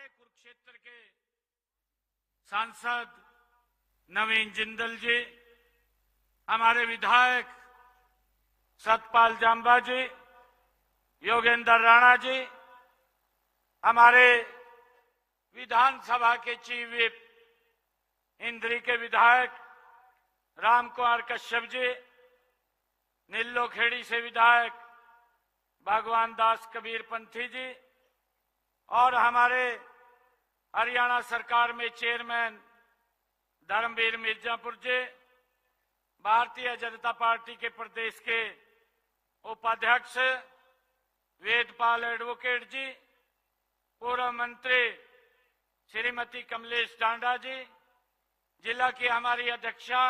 हमारे कुरुक्षेत्र के सांसद नवीन जिंदल जी, हमारे विधायक सतपाल जांबा जी, योगेंद्र राणा जी, हमारे विधानसभा के चीफ व्हिप इंद्री के विधायक राम कुमार कश्यप जी, नीलो खेड़ी से विधायक भगवान दास कबीर पंथी जी और हमारे हरियाणा सरकार में चेयरमैन धर्मवीर मिर्जापुर जी, भारतीय जनता पार्टी के प्रदेश के उपाध्यक्ष वेदपाल एडवोकेट जी, पूर्व मंत्री श्रीमती कमलेश टांडा जी, जिला की हमारी अध्यक्षा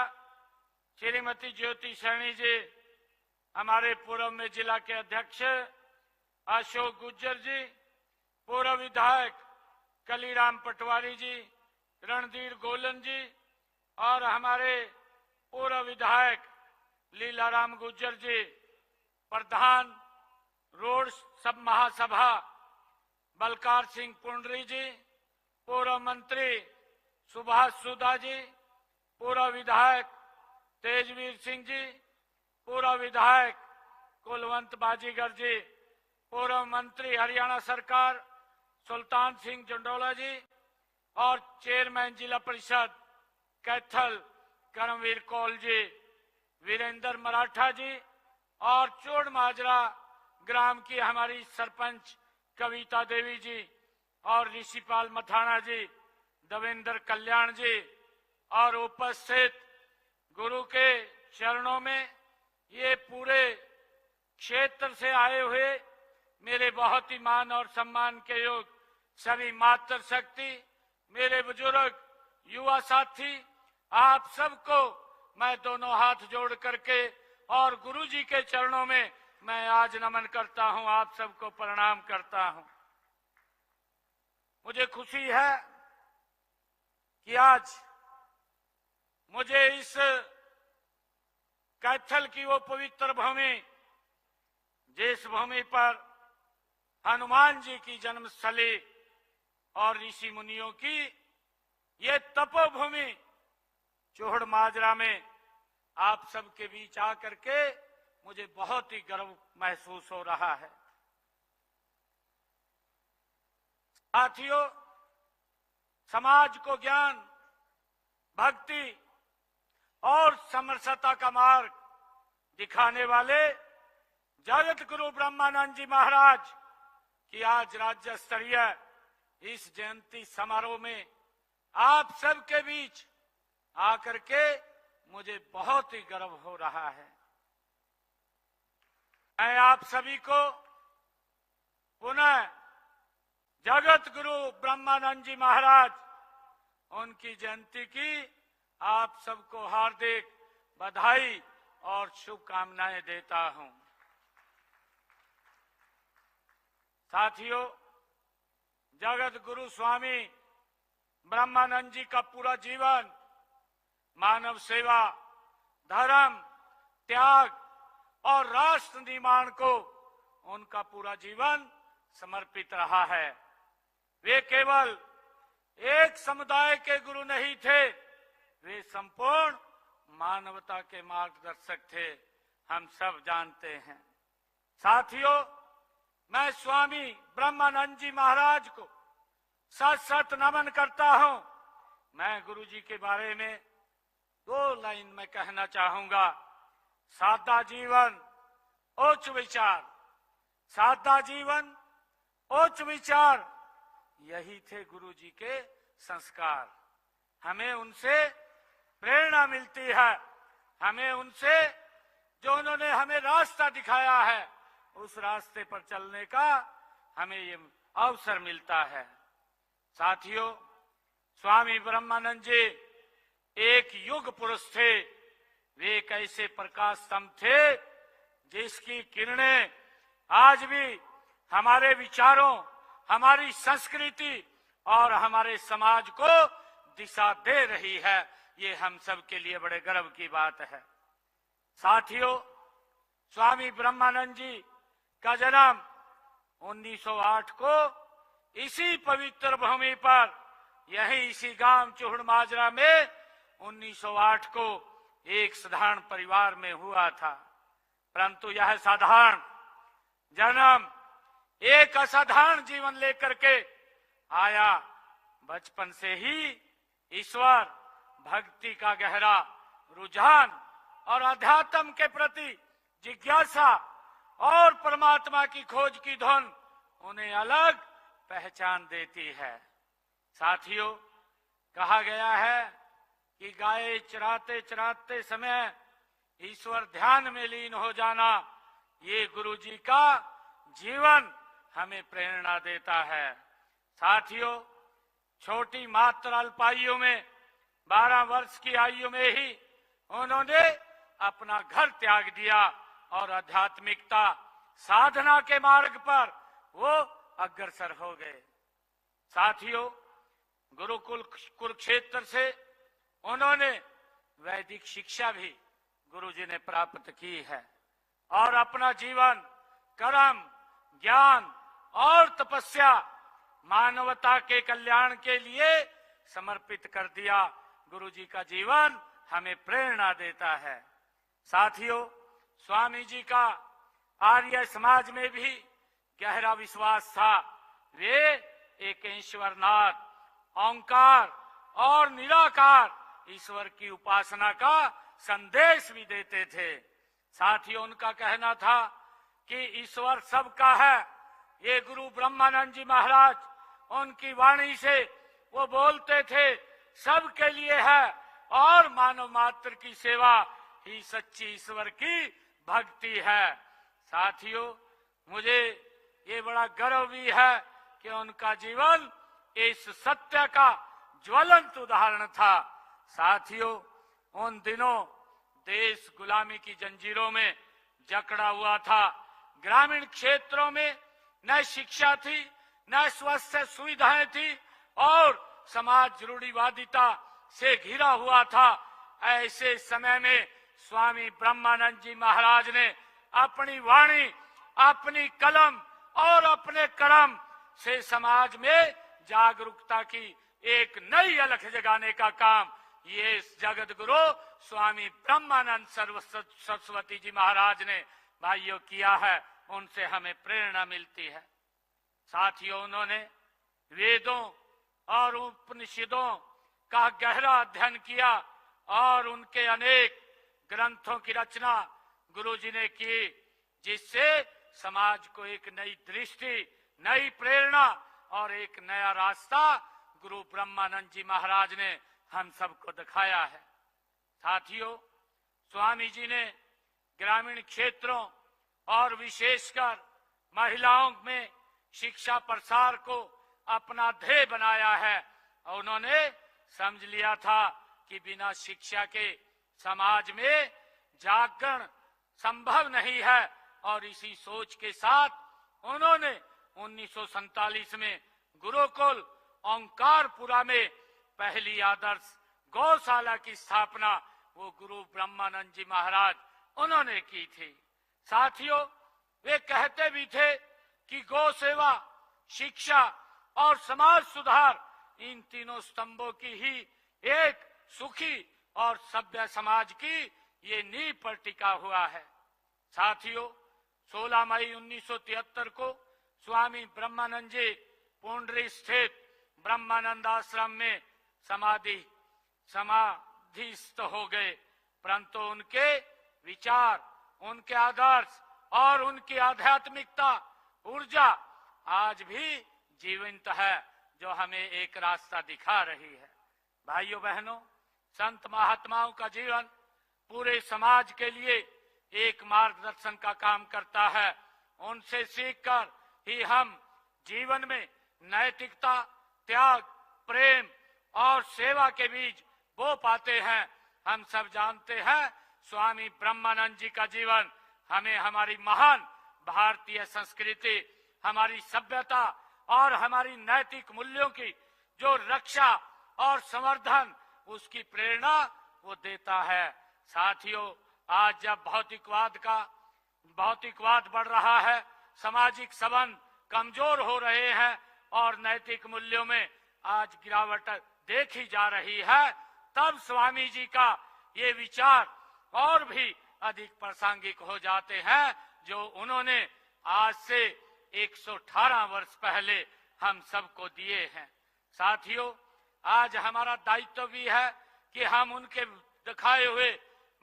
श्रीमती ज्योति सैनी जी, हमारे पूर्व में जिला के अध्यक्ष अशोक गुज्जर जी, पूर्व विधायक कलीराम पटवारी जी, रणधीर गोलन जी और हमारे पूर्व विधायक लीलाराम गुज्जर जी, प्रधान रोड सब महासभा बलकार सिंह पुंडरी जी, पूर्व मंत्री सुभाष सुधा जी, पूर्व विधायक तेजवीर सिंह जी, पूर्व विधायक कुलवंत बाजीगर जी, पूर्व मंत्री हरियाणा सरकार सुल्तान सिंह जंडोला जी और चेयरमैन जिला परिषद कैथल करमवीर कौल जी, वीरेंद्र मराठा जी और चोड़ माजरा ग्राम की हमारी सरपंच कविता देवी जी और ऋषिपाल मथाना जी, देवेंद्र कल्याण जी और उपस्थित गुरु के चरणों में ये पूरे क्षेत्र से आए हुए मेरे बहुत ही मान और सम्मान के योग सभी मातृशक्ति, मेरे बुजुर्ग युवा साथी, आप सबको मैं दोनों हाथ जोड़ करके और गुरु जी के चरणों में मैं आज नमन करता हूं, आप सबको प्रणाम करता हूं। मुझे खुशी है कि आज मुझे इस कैथल की वो पवित्र भूमि, जिस भूमि पर हनुमान जी की जन्मस्थली और ऋषि मुनियों की ये तपोभूमि चोहड़ माजरा में आप सबके बीच आकर के मुझे बहुत ही गर्व महसूस हो रहा है। साथियों, समाज को ज्ञान, भक्ति और समरसता का मार्ग दिखाने वाले जगत गुरु ब्रह्मानंद जी महाराज की आज राज्य स्तरीय इस जयंती समारोह में आप सबके बीच आकर के मुझे बहुत ही गर्व हो रहा है। मैं आप सभी को पुनः जगत गुरु ब्रह्मानंद जी महाराज उनकी जयंती की आप सबको हार्दिक बधाई और शुभकामनाएं देता हूं। साथियों, जगत गुरु स्वामी ब्रह्मानंद जी का पूरा जीवन मानव सेवा, धर्म, त्याग और राष्ट्र निर्माण को उनका पूरा जीवन समर्पित रहा है। वे केवल एक समुदाय के गुरु नहीं थे, वे संपूर्ण मानवता के मार्गदर्शक थे, हम सब जानते हैं। साथियों, मैं स्वामी ब्रह्मानंद जी महाराज को सत सत नमन करता हूं। मैं गुरु जी के बारे में दो लाइन में कहना चाहूंगा। सादा जीवन, उच्च विचार। सादा जीवन, उच्च विचार, यही थे गुरु जी के संस्कार। हमें उनसे प्रेरणा मिलती है, हमें उनसे जो उन्होंने हमें रास्ता दिखाया है उस रास्ते पर चलने का हमें ये अवसर मिलता है। साथियों, स्वामी ब्रह्मानंद जी एक युग पुरुष थे। वे एक ऐसे प्रकाश स्तंभ थे जिसकी किरणें आज भी हमारे विचारों, हमारी संस्कृति और हमारे समाज को दिशा दे रही है। ये हम सब के लिए बड़े गर्व की बात है। साथियों, स्वामी ब्रह्मानंद जी का जन्म 1908 को इसी पवित्र भूमि पर, यही इसी गांव चूहड़ माजरा में 1908 को एक साधारण परिवार में हुआ था। परंतु यह साधारण जन्म एक असाधारण जीवन लेकर के आया। बचपन से ही ईश्वर भक्ति का गहरा रुझान और अध्यात्म के प्रति जिज्ञासा और परमात्मा की खोज की धुन उन्हें अलग पहचान देती है। साथियों, कहा गया है कि गाय चराते चराते समय ईश्वर ध्यान में लीन हो जाना, ये गुरु जी का जीवन हमें प्रेरणा देता है। साथियों, छोटी मात्र अल्पायु में 12 वर्ष की आयु में ही उन्होंने अपना घर त्याग दिया और आध्यात्मिकता साधना के मार्ग पर वो अग्रसर हो गए। साथियों, गुरुकुल कुरुक्षेत्र से उन्होंने वैदिक शिक्षा भी गुरुजी ने प्राप्त की है और अपना जीवन कर्म, ज्ञान और तपस्या मानवता के कल्याण के लिए समर्पित कर दिया। गुरुजी का जीवन हमें प्रेरणा देता है। साथियों, स्वामी जी का आर्य समाज में भी गहरा विश्वास था। वे एक ईश्वरनाथ, ओंकार और निराकार ईश्वर की उपासना का संदेश भी देते थे। साथियों, उनका कहना था कि ईश्वर सबका है। ये गुरु ब्रह्मानंद जी महाराज, उनकी वाणी से वो बोलते थे, सबके लिए है और मानव मात्र की सेवा ही सच्ची ईश्वर की भक्ति है। साथियों, मुझे ये बड़ा गर्व भी है कि उनका जीवन इस सत्य का ज्वलंत उदाहरण था। साथियों, उन दिनों देश गुलामी की जंजीरों में जकड़ा हुआ था। ग्रामीण क्षेत्रों में न शिक्षा थी, न स्वास्थ्य सुविधाएं थी और समाज रूढ़िवादिता से घिरा हुआ था। ऐसे समय में स्वामी ब्रह्मानंद जी महाराज ने अपनी वाणी, अपनी कलम और अपने कर्म से समाज में जागरूकता की एक नई अलख जगाने का काम ये जगत गुरु स्वामी ब्रह्मानंद सरस्वती जी महाराज ने भाइयों किया है। उनसे हमें प्रेरणा मिलती है। साथियों, उन्होंने वेदों और उपनिषदों का गहरा अध्ययन किया और उनके अनेक ग्रंथों की रचना गुरुजी ने की, जिससे समाज को एक नई दृष्टि, नई प्रेरणा और एक नया रास्ता गुरु ब्रह्मानंद जी महाराज ने हम सबको दिखाया है। साथियों, स्वामी जी ने ग्रामीण क्षेत्रों और विशेषकर महिलाओं में शिक्षा प्रसार को अपना ध्येय बनाया है। उन्होंने समझ लिया था कि बिना शिक्षा के समाज में जागरण संभव नहीं है और इसी सोच के साथ उन्होंने 1947 में गुरुकुल ओंकारपुरा में पहली आदर्श गौशाला की स्थापना वो गुरु ब्रह्मानंद जी महाराज उन्होंने की थी। साथियों, वे कहते भी थे कि गौ सेवा, शिक्षा और समाज सुधार, इन तीनों स्तंभों की ही एक सुखी और सभ्य समाज की ये नींव पर टिका हुआ है। साथियों, 16 मई 1973 को स्वामी ब्रह्मानंद जी पुंडरी स्थित ब्रह्मानंद आश्रम में समाधिस्थ हो गए। परंतु उनके विचार, उनके आदर्श और उनकी आध्यात्मिकता ऊर्जा आज भी जीवंत है, जो हमें एक रास्ता दिखा रही है। भाइयों बहनों, संत महात्माओं का जीवन पूरे समाज के लिए एक मार्गदर्शन का काम करता है। उनसे सीखकर ही हम जीवन में नैतिकता, त्याग, प्रेम और सेवा के बीज बो पाते हैं। हम सब जानते हैं स्वामी ब्रह्मानंद जी का जीवन हमें हमारी महान भारतीय संस्कृति, हमारी सभ्यता और हमारी नैतिक मूल्यों की जो रक्षा और संवर्धन, उसकी प्रेरणा वो देता है। साथियों, आज जब भौतिकवाद बढ़ रहा है, सामाजिक संबंध कमजोर हो रहे हैं, और नैतिक मूल्यों में आज गिरावट देखी जा रही है, तब स्वामी जी का ये विचार और भी अधिक प्रासंगिक हो जाते हैं, जो उन्होंने आज से 118 वर्ष पहले हम सबको दिए हैं। साथियों, आज हमारा दायित्व भी है कि हम उनके दिखाए हुए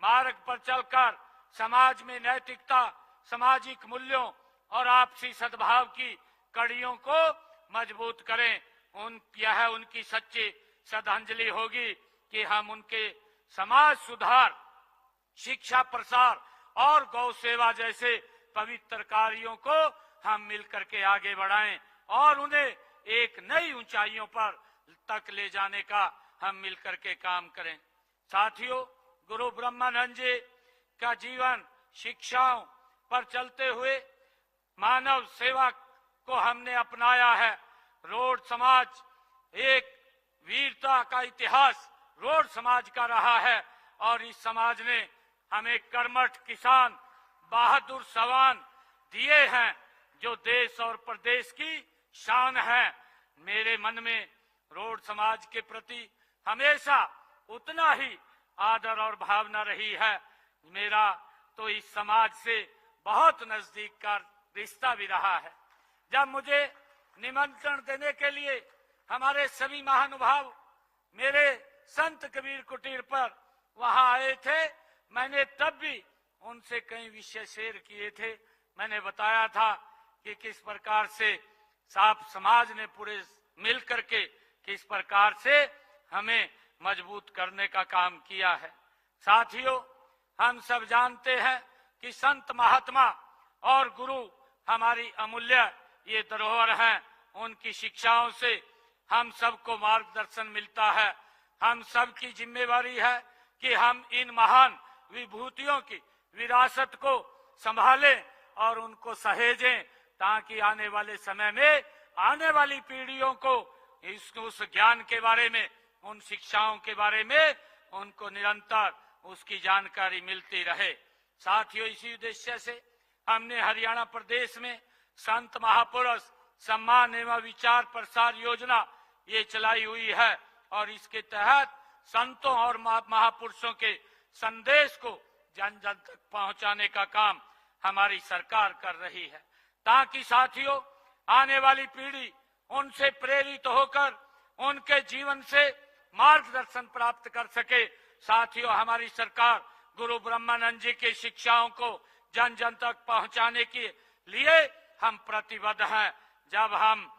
मार्ग पर चलकर समाज में नैतिकता, सामाजिक मूल्यों और आपसी सद्भाव की कड़ियों को मजबूत करें। यह उनकी सच्ची श्रद्धांजलि होगी कि हम उनके समाज सुधार, शिक्षा प्रसार और गौ सेवा जैसे पवित्र कार्यों को हम मिलकर के आगे बढ़ाएं और उन्हें एक नई ऊंचाइयों पर तक ले जाने का हम मिलकर के काम करें। साथियों, गुरु ब्रह्मानंद जी का जीवन शिक्षाओं पर चलते हुए मानव सेवा को हमने अपनाया है। रोड समाज एक वीरता का इतिहास रोड समाज का रहा है और इस समाज ने हमें कर्मठ किसान, बहादुर सवान दिए हैं, जो देश और प्रदेश की शान है। मेरे मन में रोड समाज के प्रति हमेशा उतना ही आदर और भावना रही है। मेरा तो इस समाज से बहुत नजदीक का रिश्ता भी रहा है। जब मुझे निमंत्रण देने के लिए हमारे सभी महानुभाव मेरे संत कबीर कुटीर पर वहां आए थे, मैंने तब भी उनसे कई विषय शेयर किए थे। मैंने बताया था कि किस प्रकार से साफ समाज ने पूरे मिलकर के किस प्रकार से हमें मजबूत करने का काम किया है। साथियों, हम सब जानते हैं कि संत महात्मा और गुरु हमारी अमूल्य ये धरोहर हैं। उनकी शिक्षाओं से हम सबको मार्गदर्शन मिलता है। हम सब की जिम्मेवारी है कि हम इन महान विभूतियों की विरासत को संभालें और उनको सहेजें, ताकि आने वाले समय में आने वाली पीढ़ियों को उस ज्ञान के बारे में, उन शिक्षाओं के बारे में उनको निरंतर उसकी जानकारी मिलती रहे। साथियों, इसी उद्देश्य से हमने हरियाणा प्रदेश में संत महापुरुष सम्मान एवं विचार प्रसार योजना ये चलाई हुई है और इसके तहत संतों और महापुरुषों के संदेश को जन जन तक पहुंचाने का काम हमारी सरकार कर रही है, ताकि साथियों आने वाली पीढ़ी उनसे प्रेरित होकर उनके जीवन से मार्गदर्शन प्राप्त कर सके। साथियों, हमारी सरकार गुरु ब्रह्मानंद जी की शिक्षाओं को जन जन तक पहुंचाने के लिए हम प्रतिबद्ध हैं। जब हम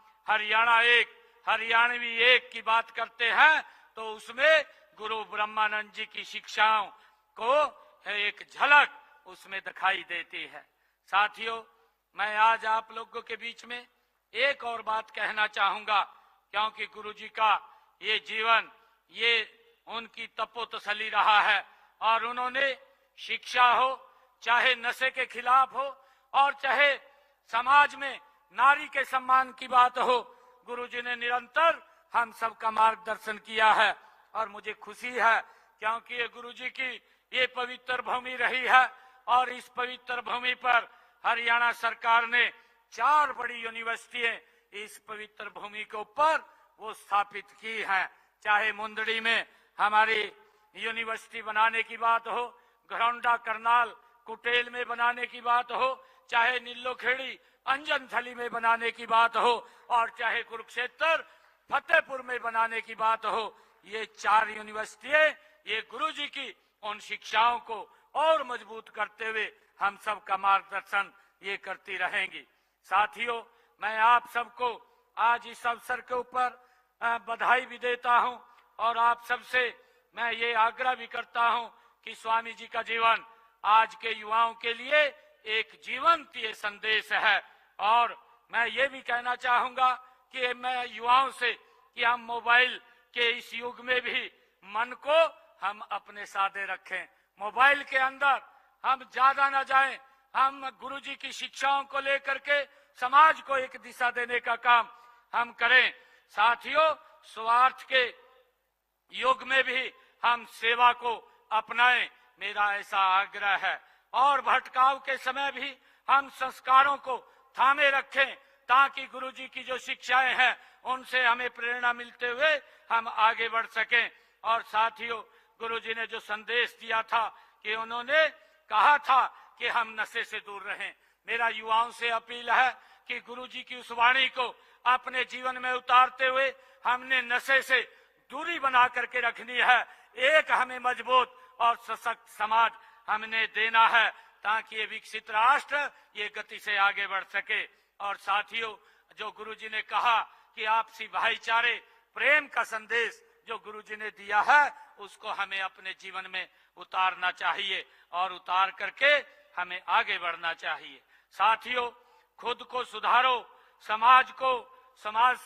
हरियाणवी एक की बात करते हैं तो उसमें गुरु ब्रह्मानंद जी की शिक्षाओं को एक झलक उसमें दिखाई देती है। साथियों, मैं आज आप लोगों के बीच में एक और बात कहना चाहूंगा, क्योंकि गुरु जी का ये जीवन ये उनकी तपोतसली रहा है और उन्होंने शिक्षा हो, चाहे नशे के खिलाफ हो और चाहे समाज में नारी के सम्मान की बात हो, गुरुजी ने निरंतर हम सबका मार्गदर्शन किया है। और मुझे खुशी है क्योंकि ये गुरुजी की ये पवित्र भूमि रही है और इस पवित्र भूमि पर हरियाणा सरकार ने 4 बड़ी यूनिवर्सिटियां इस पवित्र भूमि के ऊपर वो स्थापित की हैं। चाहे मुंदड़ी में हमारी यूनिवर्सिटी बनाने की बात हो, घरौंडा करनाल कुटेल में बनाने की बात हो, चाहे नीलोखेड़ी अंजनथली में बनाने की बात हो और चाहे कुरुक्षेत्र फतेहपुर में बनाने की बात हो, ये 4 यूनिवर्सिटियां ये गुरुजी की उन शिक्षाओं को और मजबूत करते हुए हम सब का मार्गदर्शन ये करती रहेंगी। साथियों, मैं आप सबको आज इस अवसर के ऊपर बधाई भी देता हूं और आप सबसे मैं ये आग्रह भी करता हूं कि स्वामी जी का जीवन आज के युवाओं के लिए एक जीवंत ये संदेश है। और मैं ये भी कहना चाहूंगा कि मैं युवाओं से कि हम मोबाइल के इस युग में भी मन को हम अपने साधे रखें, मोबाइल के अंदर हम ज्यादा न जाएं, हम गुरुजी की शिक्षाओं को लेकर के समाज को एक दिशा देने का काम हम करें। साथियों, स्वार्थ के युग में भी हम सेवा को अपनाएं, मेरा ऐसा आग्रह है। और भटकाव के समय भी हम संस्कारों को थामे रखें, ताकि गुरुजी की जो शिक्षाएं हैं उनसे हमें प्रेरणा मिलते हुए हम आगे बढ़ सकें। और साथियों, गुरुजी ने जो संदेश दिया था कि उन्होंने कहा था कि हम नशे से दूर रहें, मेरा युवाओं से अपील है कि गुरुजी की उस वाणी को अपने जीवन में उतारते हुए हमने नशे से दूरी बना करके रखनी है। एक हमें मजबूत और सशक्त समाज हमने देना है ताकि ये विकसित राष्ट्र ये गति से आगे बढ़ सके। और साथियों, जो गुरुजी ने कहा कि आपसी भाईचारे प्रेम का संदेश जो गुरुजी ने दिया है उसको हमें अपने जीवन में उतारना चाहिए और उतार करके हमें आगे बढ़ना चाहिए। साथियों, खुद को सुधारो, समाज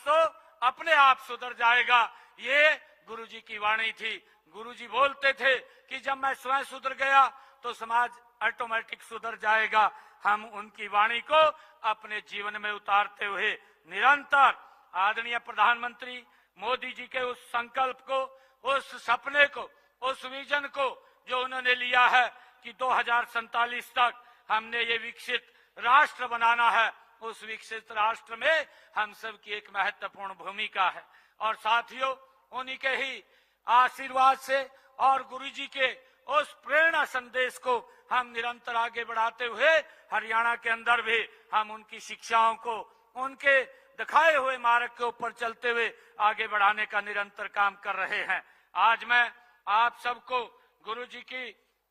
तो अपने आप सुधर जाएगा। ये गुरुजी की वाणी थी। गुरुजी बोलते थे कि जब मैं स्वयं सुधर गया तो समाज ऑटोमेटिक सुधर जाएगा। हम उनकी वाणी को अपने जीवन में उतारते हुए निरंतर आदरणीय प्रधानमंत्री मोदी जी के उस संकल्प को, उस सपने को, उस विजन को जो उन्होंने लिया है कि 2047 तक हमने ये विकसित राष्ट्र बनाना है, उस विकसित राष्ट्र में हम सब की एक महत्वपूर्ण भूमिका है। और साथियों, उन्हीं के ही आशीर्वाद से और गुरुजी के उस प्रेरणा संदेश को हम निरंतर आगे बढ़ाते हुए हरियाणा के अंदर भी हम उनकी शिक्षाओं को, उनके दिखाए हुए मार्ग के ऊपर चलते हुए आगे बढ़ाने का निरंतर काम कर रहे हैं। आज मैं आप सबको गुरुजी की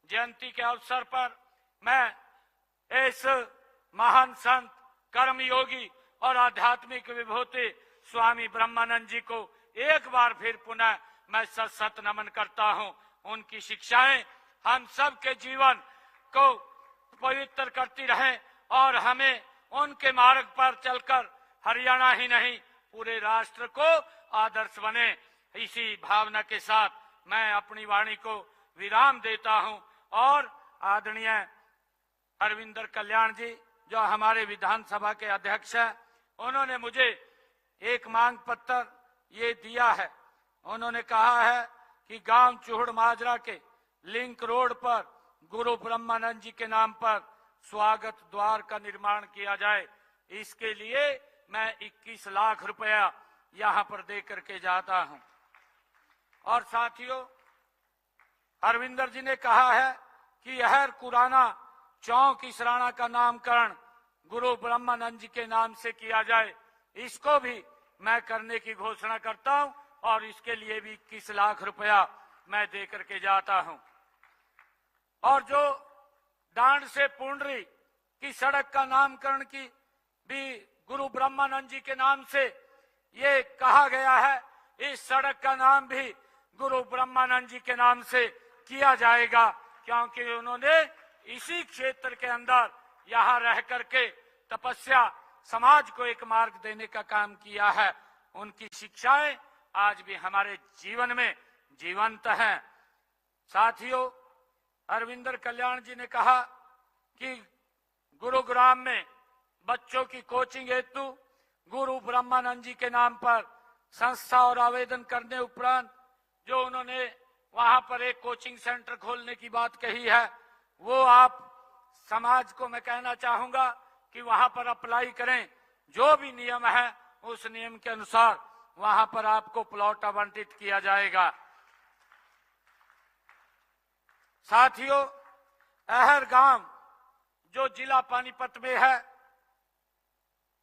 जयंती के अवसर पर मैं इस महान संत, कर्मयोगी और आध्यात्मिक विभूति स्वामी ब्रह्मानंद जी को एक बार फिर पुनः मैं सत सत नमन करता हूं। उनकी शिक्षाएं हम सब के जीवन को पवित्र करती रहें और हमें उनके मार्ग पर चलकर हरियाणा ही नहीं पूरे राष्ट्र को आदर्श बने। इसी भावना के साथ मैं अपनी वाणी को विराम देता हूं और आदरणीय अरविंदर कल्याण जी जो हमारे विधानसभा के अध्यक्ष हैं, उन्होंने मुझे एक मांग पत्र ये दिया है। उन्होंने कहा है कि गांव चूहड़ माजरा के लिंक रोड पर गुरु ब्रह्मानंद जी के नाम पर स्वागत द्वार का निर्माण किया जाए। इसके लिए मैं 21 लाख रुपया यहां पर दे करके जाता हूं। और साथियों, हरविंदर जी ने कहा है कि यह कुराना चौक इसराना का नामकरण गुरु ब्रह्मानंद जी के नाम से किया जाए। इसको भी मैं करने की घोषणा करता हूं और इसके लिए भी 21 लाख रुपया मैं दे करके जाता हूं। और जो डांड से पुंडरी की सड़क का नामकरण की भी गुरु ब्रह्मानंद जी के नाम से ये कहा गया है, इस सड़क का नाम भी गुरु ब्रह्मानंद जी के नाम से किया जाएगा, क्योंकि उन्होंने इसी क्षेत्र के अंदर यहाँ रह करके तपस्या समाज को एक मार्ग देने का काम किया है। उनकी शिक्षाएं आज भी हमारे जीवन में जीवंत हैं। साथियों, अरविंदर कल्याण जी ने कहा कि गुरुग्राम में बच्चों की कोचिंग हेतु गुरु ब्रह्मानंद जी के नाम पर संस्था और आवेदन करने उपरांत जो उन्होंने वहां पर एक कोचिंग सेंटर खोलने की बात कही है, वो आप समाज को मैं कहना चाहूंगा कि वहां पर अप्लाई करें। जो भी नियम है उस नियम के अनुसार वहां पर आपको प्लॉट आवंटित किया जाएगा। साथियों, अहर गांव जो जिला पानीपत में है,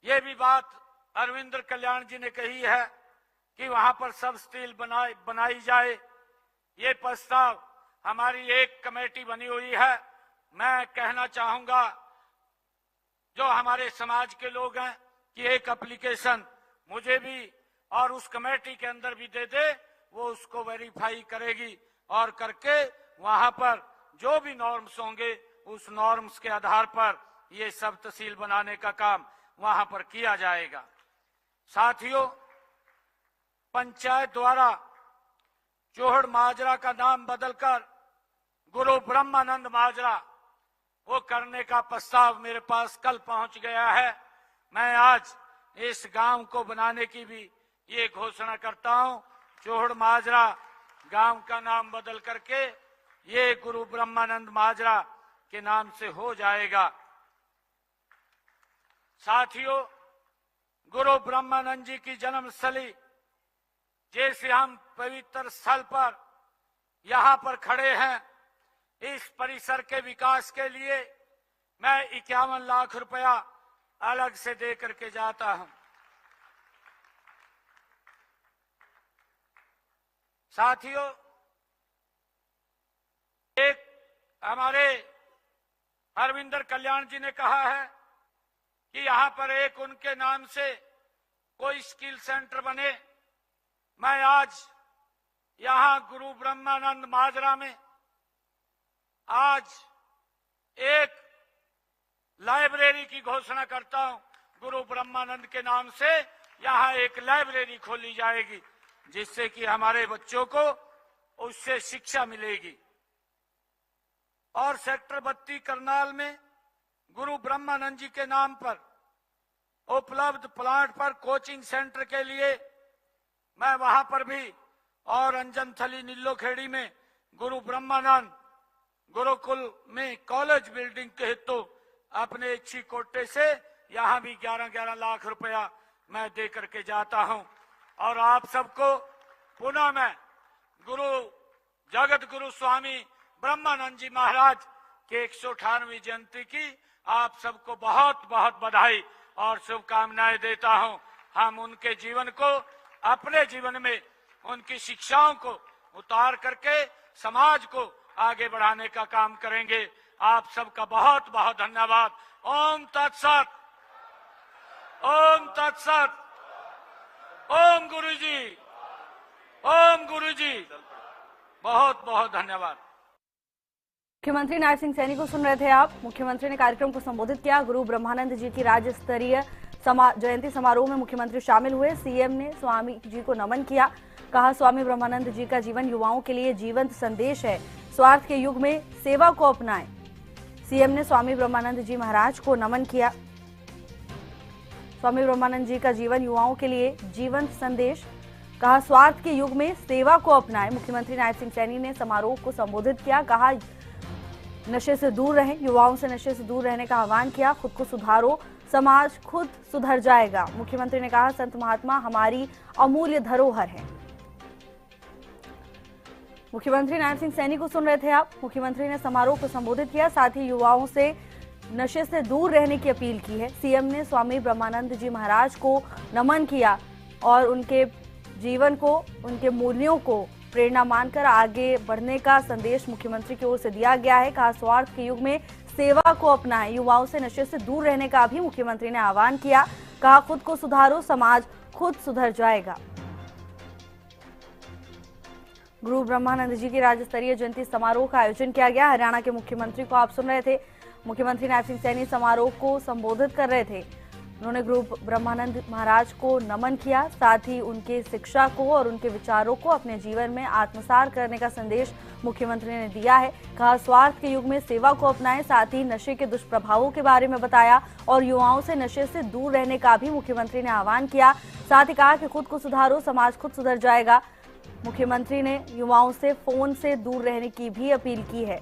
ये भी बात अरविंदर कल्याण जी ने कही है कि वहां पर सब स्टील बनाई जाए। ये प्रस्ताव हमारी एक कमेटी बनी हुई है। मैं कहना चाहूंगा जो हमारे समाज के लोग हैं कि एक एप्लीकेशन मुझे भी और उस कमेटी के अंदर भी दे दे, वो उसको वेरीफाई करेगी और करके वहां पर जो भी नॉर्म्स होंगे उस नॉर्म्स के आधार पर ये सब तहसील बनाने का काम वहां पर किया जाएगा। साथियों, पंचायत द्वारा चूहड़ माजरा का नाम बदलकर गुरु ब्रह्मानंद माजरा वो करने का प्रस्ताव मेरे पास कल पहुंच गया है। मैं आज इस गांव को बनाने की भी ये घोषणा करता हूं। चूहड़ माजरा गांव का नाम बदल करके ये गुरु ब्रह्मानंद माजरा के नाम से हो जाएगा। साथियों, गुरु ब्रह्मानंद जी की जन्मस्थली जैसे हम पवित्र स्थल पर यहाँ पर खड़े हैं, इस परिसर के विकास के लिए मैं 51 लाख रुपया अलग से दे करके जाता हूं। साथियों, एक हमारे हरविंदर कल्याण जी ने कहा है कि यहां पर एक उनके नाम से कोई स्किल सेंटर बने। मैं आज यहां गुरु ब्रह्मानंद माजरा में आज एक लाइब्रेरी की घोषणा करता हूं। गुरु ब्रह्मानंद के नाम से यहां एक लाइब्रेरी खोली जाएगी, जिससे कि हमारे बच्चों को उससे शिक्षा मिलेगी। और सेक्टर 32 करनाल में गुरु ब्रह्मानंद जी के नाम पर उपलब्ध प्लांट पर कोचिंग सेंटर के लिए मैं वहां पर भी, और अंजनथली नीलोखेड़ी में गुरु ब्रह्मानंद गुरुकुल में कॉलेज बिल्डिंग के हेतु अपने इच्छी कोटे से यहां भी 11-11 लाख रुपया मैं दे करके जाता हूं। और आप सबको पुनः मैं गुरु जगत गुरु स्वामी ब्रह्मानंद जी महाराज के 198वीं जयंती की आप सबको बहुत बहुत बधाई और शुभकामनाएं देता हूं। हम उनके जीवन को, अपने जीवन में उनकी शिक्षाओं को उतार करके समाज को आगे बढ़ाने का काम करेंगे। आप सबका बहुत बहुत धन्यवाद। ओम तत्सत, ओम तत्सत, ओम गुरुजी, ओम गुरुजी, बहुत बहुत धन्यवाद। मुख्यमंत्री नायब सिंह सैनी को सुन रहे थे आप। मुख्यमंत्री ने कार्यक्रम को संबोधित किया। गुरु ब्रह्मानंद जी की राज्य स्तरीय जयंती समारोह में मुख्यमंत्री शामिल हुए। सीएम ने स्वामी जी को नमन किया। कहा, स्वामी ब्रह्मानंद जी का जीवन युवाओं के लिए जीवंत संदेश है। स्वार्थ के युग में सेवा को अपनाएं। सीएम ने स्वामी ब्रह्मानंद जी महाराज को नमन किया। स्वामी ब्रह्मानंद जी का जीवन युवाओं के लिए जीवंत संदेश। कहा, स्वार्थ के युग में सेवा को अपनाएं। मुख्यमंत्री नायब सिंह सैनी ने समारोह को संबोधित किया। कहा, नशे से दूर रहें, युवाओं से नशे से दूर रहने का आह्वान किया। खुद को सुधारो, समाज खुद सुधर जाएगा। मुख्यमंत्री ने कहा, संत महात्मा हमारी अमूल्य धरोहर है। मुख्यमंत्री नायब सिंह सैनी को सुन रहे थे आप। मुख्यमंत्री ने समारोह को संबोधित किया, साथ ही युवाओं से नशे से दूर रहने की अपील की है। सीएम ने स्वामी ब्रह्मानंद जी महाराज को नमन किया और उनके जीवन को, उनके मूल्यों को प्रेरणा मानकर आगे बढ़ने का संदेश मुख्यमंत्री की ओर से दिया गया है। कहा, स्वार्थ के युग में सेवा को अपनाएं। युवाओं से नशे से दूर रहने का भी मुख्यमंत्री ने आह्वान किया। कहा, खुद को सुधारो, समाज खुद सुधर जाएगा। गुरु ब्रह्मानंद जी की राज्य स्तरीय जयंती समारोह का आयोजन किया गया। हरियाणा के मुख्यमंत्री को आप सुन रहे थे। मुख्यमंत्री नायब सिंह सैनी समारोह को संबोधित कर रहे थे। उन्होंने गुरु ब्रह्मानंद महाराज को नमन किया, साथ ही उनके शिक्षा को और उनके विचारों को अपने जीवन में आत्मसात करने का संदेश मुख्यमंत्री ने दिया है। कहा, स्वार्थ के युग में सेवा को अपनाएं। साथ ही नशे के दुष्प्रभावों के बारे में बताया और युवाओं से नशे से दूर रहने का भी मुख्यमंत्री ने आह्वान किया। साथ ही कहा कि खुद को सुधारो, समाज खुद सुधर जाएगा। मुख्यमंत्री ने युवाओं से फोन से दूर रहने की भी अपील की है।